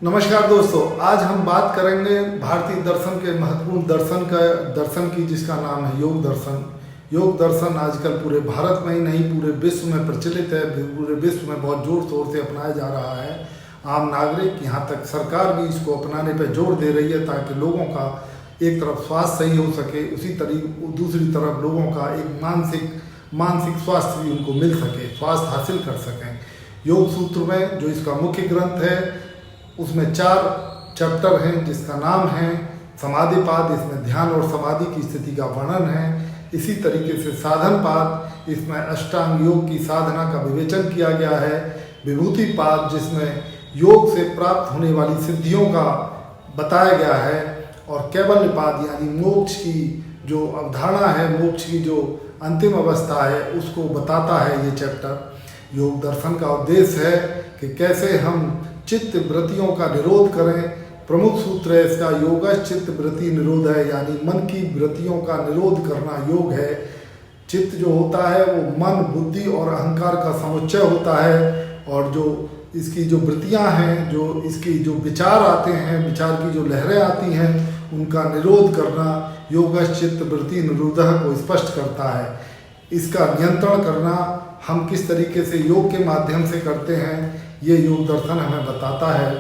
नमस्कार दोस्तों, आज हम बात करेंगे भारतीय दर्शन के महत्वपूर्ण दर्शन की, जिसका नाम है योग दर्शन। योग दर्शन आजकल पूरे भारत में ही नहीं, पूरे विश्व में प्रचलित है। पूरे विश्व में बहुत जोर शोर से अपनाया जा रहा है। आम नागरिक, यहाँ तक सरकार भी इसको अपनाने पर जोर दे रही है, ताकि लोगों का एक तरफ स्वास्थ्य सही हो सके, उसी तरीके दूसरी तरफ लोगों का एक मानसिक स्वास्थ्य भी उनको मिल सके, स्वास्थ्य हासिल कर सकें। योग सूत्र में जो इसका मुख्य ग्रंथ है, उसमें 4 चैप्टर हैं, जिसका नाम है समाधिपाद। इसमें ध्यान और समाधि की स्थिति का वर्णन है। इसी तरीके से साधनपाद, इसमें अष्टांग योग की साधना का विवेचन किया गया है। विभूतिपाद, जिसमें योग से प्राप्त होने वाली सिद्धियों का बताया गया है। और कैवल्यपाद यानी मोक्ष की जो अवधारणा है, मोक्ष की जो अंतिम अवस्था है, उसको बताता है ये चैप्टर। योग दर्शन का उद्देश्य है कि कैसे हम चित्त वृत्तियों का निरोध करें। प्रमुख सूत्र है इसका योगश्चित्त वृत्ति निरोध है, यानी मन की वृत्तियों का निरोध करना योग है। चित्त जो होता है वो मन, बुद्धि और अहंकार का समुच्चय होता है, और जो इसकी जो वृत्तियां हैं, जो इसकी जो विचार आते हैं, विचार की जो लहरें आती हैं, उनका निरोध करना योगश्चित्त वृत्ति निरोधः को स्पष्ट करता है। इसका नियंत्रण करना हम किस तरीके से योग के माध्यम से करते हैं, ये योग दर्शन हमें बताता है।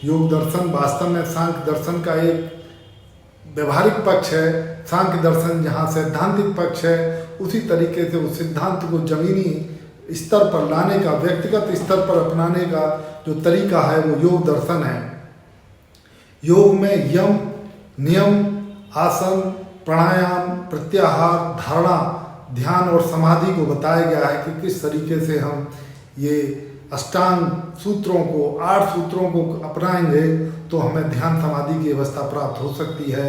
योग दर्शन वास्तव में सांख्य दर्शन का एक व्यवहारिक पक्ष है। सांख्य दर्शन जहाँ सैद्धांतिक पक्ष है, उसी तरीके से उस सिद्धांत को जमीनी स्तर पर लाने का, व्यक्तिगत स्तर पर अपनाने का जो तरीका है, वो योग दर्शन है। योग में यम, नियम, आसन, प्राणायाम, प्रत्याहार, धारणा, ध्यान और समाधि को बताया गया है कि किस तरीके से हम ये अष्टांग सूत्रों को, 8 सूत्रों को अपनाएंगे तो हमें ध्यान समाधि की अवस्था प्राप्त हो सकती है।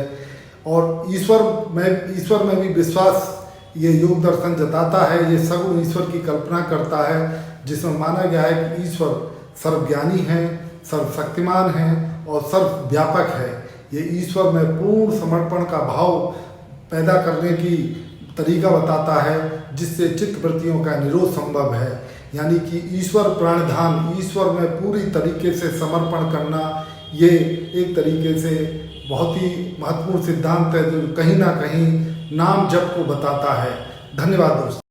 और ईश्वर में भी विश्वास ये योग दर्शन जताता है। ये सगुण ईश्वर की कल्पना करता है, जिसमें माना गया है कि ईश्वर सर्वज्ञानी है, सर्वशक्तिमान है और सर्वव्यापक है। ये ईश्वर में पूर्ण समर्पण का भाव पैदा करने की तरीका बताता है, जिससे चित्त वृत्तियों का निरोध संभव है। यानी कि ईश्वर प्राणधान, ईश्वर में पूरी तरीके से समर्पण करना, ये एक तरीके से बहुत ही महत्वपूर्ण सिद्धांत है, जो कहीं ना कहीं नाम जप को बताता है। धन्यवाद दोस्तों।